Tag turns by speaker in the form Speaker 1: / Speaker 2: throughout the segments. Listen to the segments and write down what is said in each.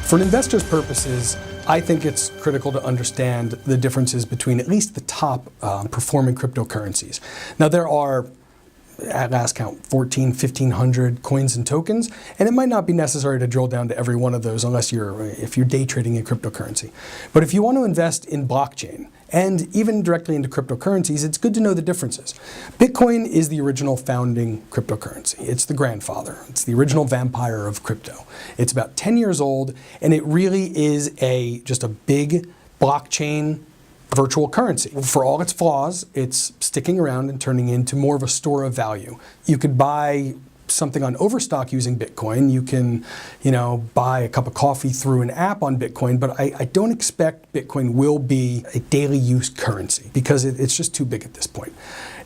Speaker 1: For an investor's purposes, I think it's critical to understand the differences between at least the top performing cryptocurrencies. Now there are, at last count, 1,500 coins and tokens, and it might not be necessary to drill down to every one of those unless if you're day trading in cryptocurrency. But if you want to invest in blockchain, and even directly into cryptocurrencies, it's good to know the differences. Bitcoin is the original founding cryptocurrency. It's the grandfather. It's the original vampire of crypto. It's about 10 years old, and it really is just a big blockchain virtual currency. For all its flaws, it's sticking around and turning into more of a store of value. You could buy something on Overstock using Bitcoin. You can, buy a cup of coffee through an app on Bitcoin, but I don't expect Bitcoin will be a daily use currency because it's just too big at this point.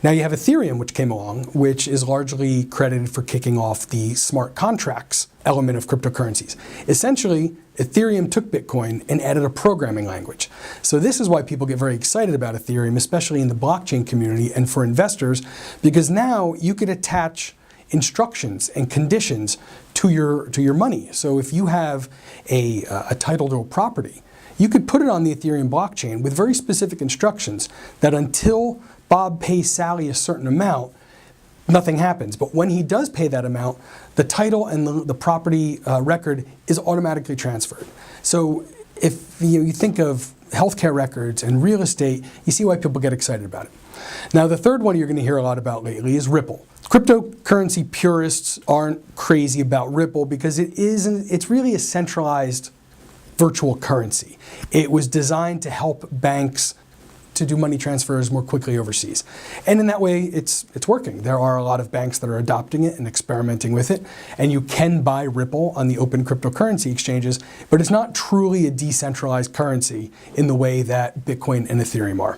Speaker 1: Now you have Ethereum, which came along, which is largely credited for kicking off the smart contracts element of cryptocurrencies. Essentially, Ethereum took Bitcoin and added a programming language. So this is why people get very excited about Ethereum, especially in the blockchain community and for investors, because now you could attach instructions and conditions to your money. So if you have a title to a property, you could put it on the Ethereum blockchain with very specific instructions that until Bob pays Sally a certain amount, nothing happens. But when he does pay that amount, the title and the property record is automatically transferred. So if you think of healthcare records and real estate, you see why people get excited about it. Now the third one you're going to hear a lot about lately is Ripple. Cryptocurrency purists aren't crazy about Ripple because it's really a centralized virtual currency. It was designed to help banks to do money transfers more quickly overseas. And in that way, it's working. There are a lot of banks that are adopting it and experimenting with it, and you can buy Ripple on the open cryptocurrency exchanges, but it's not truly a decentralized currency in the way that Bitcoin and Ethereum are.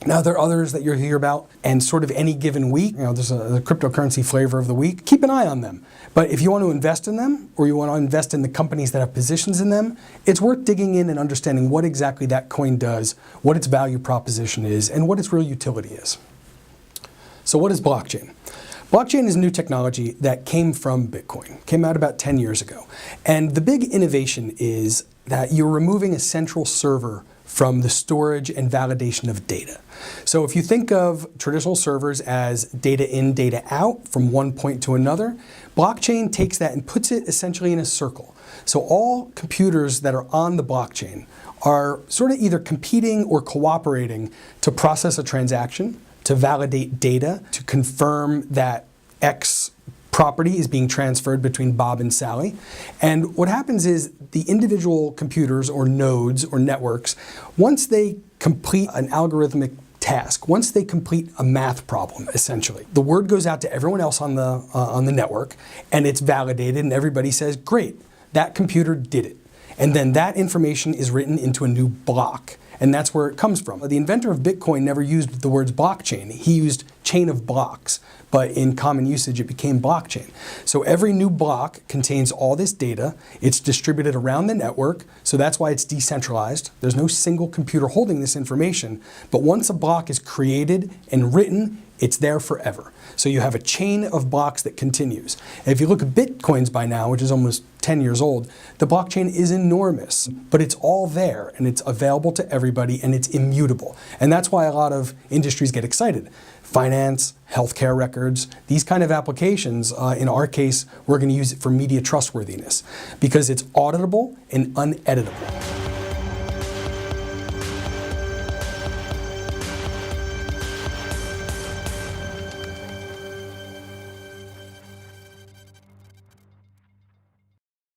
Speaker 1: Now, there are others that you'll hear about, and sort of any given week, there's a cryptocurrency flavor of the week. Keep an eye on them. But if you want to invest in them, or you want to invest in the companies that have positions in them, it's worth digging in and understanding what exactly that coin does, what its value proposition is, and what its real utility is. So what is blockchain? Blockchain is new technology that came from Bitcoin, came out about 10 years ago. And the big innovation is that you're removing a central server from the storage and validation of data. So if you think of traditional servers as data in, data out from one point to another, blockchain takes that and puts it essentially in a circle. So all computers that are on the blockchain are sort of either competing or cooperating to process a transaction, to validate data, to confirm that X property is being transferred between Bob and Sally. And what happens is the individual computers or nodes or networks, once they complete an algorithmic task, once they complete a math problem, essentially, the word goes out to everyone else on the network, and it's validated, and everybody says, great, that computer did it. And then that information is written into a new block. And that's where it comes from. The inventor of Bitcoin never used the words blockchain. He used chain of blocks, but in common usage, it became blockchain. So every new block contains all this data. It's distributed around the network, so that's why it's decentralized. There's no single computer holding this information, but once a block is created and written, it's there forever. So you have a chain of blocks that continues. And if you look at Bitcoins by now, which is almost 10 years old, the blockchain is enormous, but it's all there and it's available to everybody and it's immutable. And that's why a lot of industries get excited. Finance, healthcare records, these kind of applications, in our case, we're going to use it for media trustworthiness because it's auditable and uneditable.